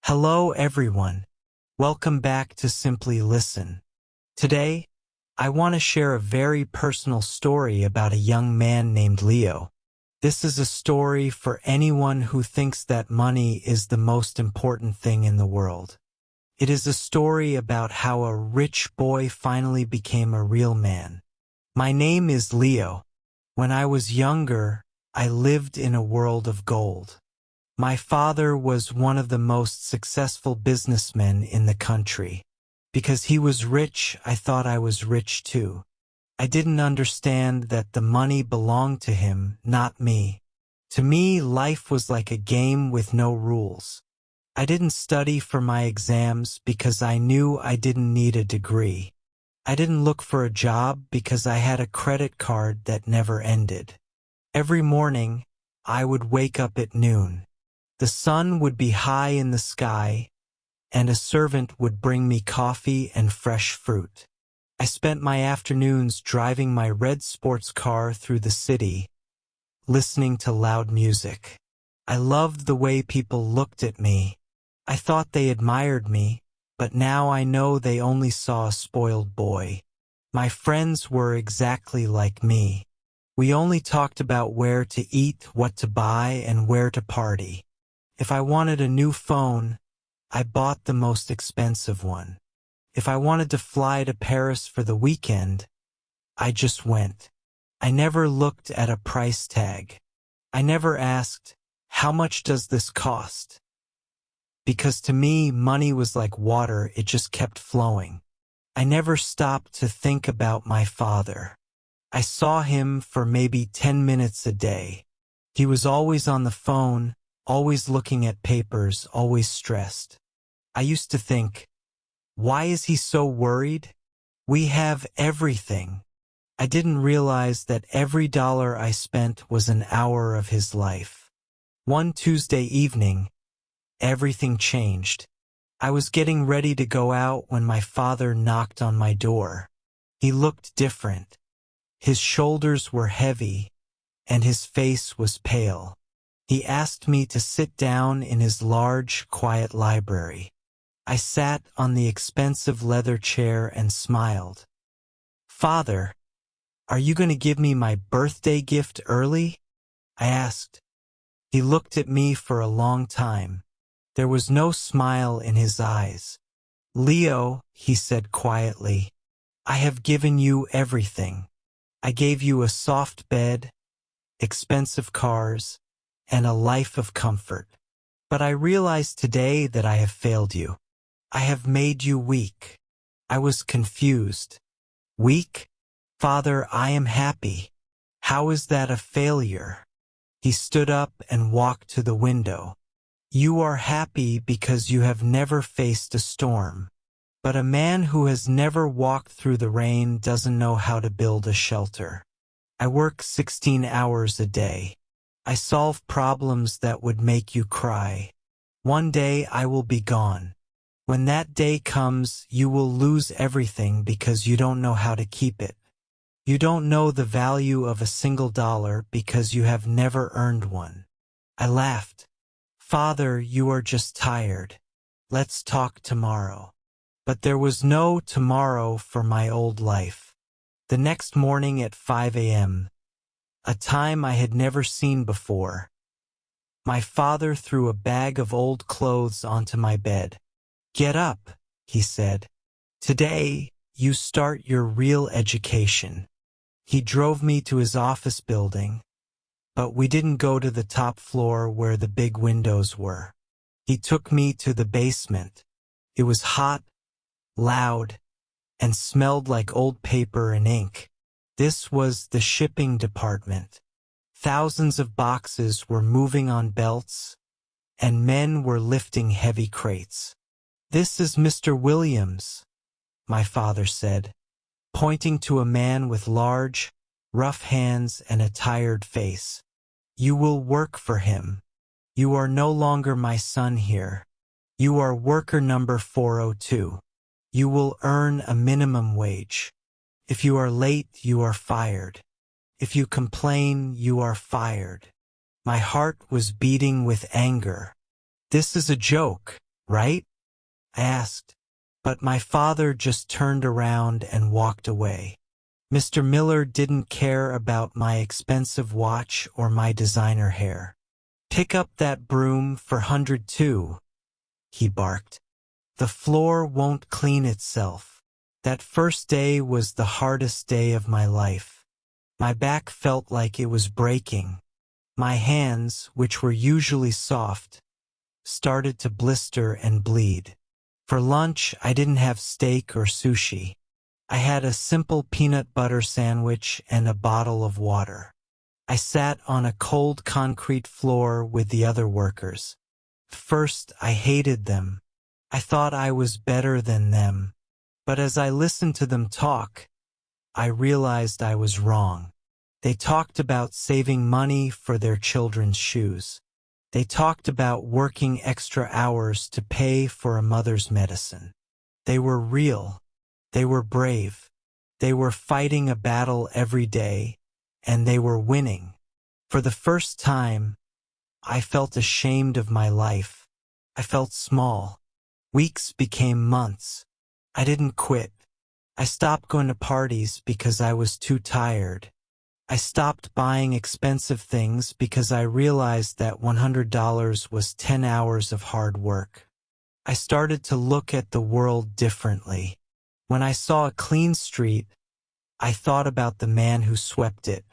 Hello everyone. Welcome back to Simply Listen. Today, I want to share a very personal story about a young man named Leo. This is a story for anyone who thinks that money is the most important thing in the world. It is a story about how a rich boy finally became a real man. My name is Leo. When I was younger, I lived in a world of gold. My father was one of the most successful businessmen in the country. Because he was rich, I thought I was rich too. I didn't understand that the money belonged to him, not me. To me, life was like a game with no rules. I didn't study for my exams because I knew I didn't need a degree. I didn't look for a job because I had a credit card that never ended. Every morning, I would wake up at noon. The sun would be high in the sky, and a servant would bring me coffee and fresh fruit. I spent my afternoons driving my red sports car through the city, listening to loud music. I loved the way people looked at me. I thought they admired me, but now I know they only saw a spoiled boy. My friends were exactly like me. We only talked about where to eat, what to buy, and where to party. If I wanted a new phone, I bought the most expensive one. If I wanted to fly to Paris for the weekend, I just went. I never looked at a price tag. I never asked, how much does this cost? Because to me, money was like water, it just kept flowing. I never stopped to think about my father. I saw him for maybe 10 minutes a day. He was always on the phone, always looking at papers, always stressed. I used to think, why is he so worried? We have everything. I didn't realize that every dollar I spent was an hour of his life. One Tuesday evening, everything changed. I was getting ready to go out when my father knocked on my door. He looked different. His shoulders were heavy, and his face was pale. He asked me to sit down in his large, quiet library. I sat on the expensive leather chair and smiled. "Father, are you going to give me my birthday gift early?" I asked. He looked at me for a long time. There was no smile in his eyes. "Leo," he said quietly, "I have given you everything. I gave you a soft bed, expensive cars, and a life of comfort. But I realize today that I have failed you. I have made you weak." I was confused. "Weak? Father, I am happy. How is that a failure?" He stood up and walked to the window. "You are happy because you have never faced a storm. But a man who has never walked through the rain doesn't know how to build a shelter. I work 16 hours a day. I solve problems that would make you cry. One day I will be gone. When that day comes, you will lose everything because you don't know how to keep it. You don't know the value of a single dollar because you have never earned one." I laughed. "Father, you are just tired. Let's talk tomorrow." But there was no tomorrow for my old life. The next morning at 5 a.m., a time I had never seen before, my father threw a bag of old clothes onto my bed. "Get up," he said. "Today, you start your real education." He drove me to his office building, but we didn't go to the top floor where the big windows were. He took me to the basement. It was hot, loud, and smelled like old paper and ink. This was the shipping department. Thousands of boxes were moving on belts, and men were lifting heavy crates. "This is Mr. Williams," my father said, pointing to a man with large, rough hands and a tired face. "You will work for him. You are no longer my son here. You are worker number 402. You will earn a minimum wage. If you are late, you are fired. If you complain, you are fired." My heart was beating with anger. "This is a joke," right? I asked. But my father just turned around and walked away. Mr. Miller didn't care about my expensive watch or my designer hair. "Pick up that broom for 102, he barked. "The floor won't clean itself." That first day was the hardest day of my life. My back felt like it was breaking. My hands, which were usually soft, started to blister and bleed. For lunch, I didn't have steak or sushi. I had a simple peanut butter sandwich and a bottle of water. I sat on a cold concrete floor with the other workers. First, I hated them. I thought I was better than them. But as I listened to them talk, I realized I was wrong. They talked about saving money for their children's shoes. They talked about working extra hours to pay for a mother's medicine. They were real. They were brave. They were fighting a battle every day, and they were winning. For the first time, I felt ashamed of my life. I felt small. Weeks became months. I didn't quit. I stopped going to parties because I was too tired. I stopped buying expensive things because I realized that $100 was 10 hours of hard work. I started to look at the world differently. When I saw a clean street, I thought about the man who swept it.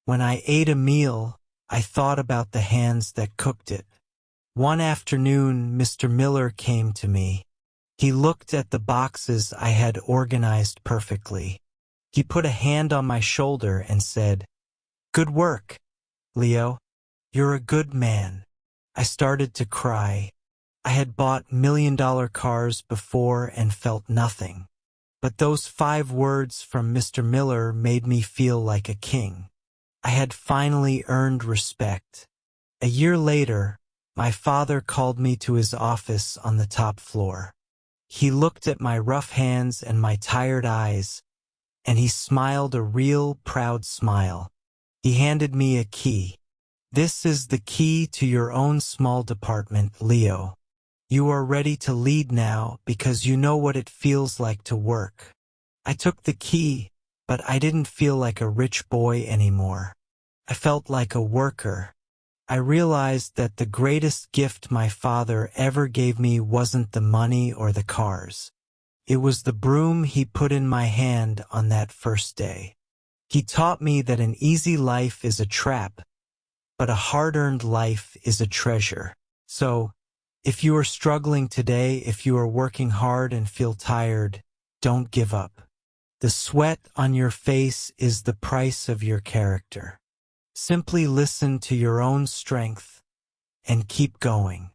When I ate a meal, I thought about the hands that cooked it. One afternoon, Mr. Miller came to me. He looked at the boxes I had organized perfectly. He put a hand on my shoulder and said, "Good work, Leo. You're a good man." I started to cry. I had bought million-dollar cars before and felt nothing. But those 5 words from Mr. Miller made me feel like a king. I had finally earned respect. A year later, my father called me to his office on the top floor. He looked at my rough hands and my tired eyes, and he smiled a real proud smile. He handed me a key. "This is the key to your own small department, Leo. You are ready to lead now because you know what it feels like to work." I took the key, but I didn't feel like a rich boy anymore. I felt like a worker. I realized that the greatest gift my father ever gave me wasn't the money or the cars. It was the broom he put in my hand on that first day. He taught me that an easy life is a trap, but a hard-earned life is a treasure. So, if you are struggling today, if you are working hard and feel tired, don't give up. The sweat on your face is the price of your character. Simply listen to your own strength and keep going.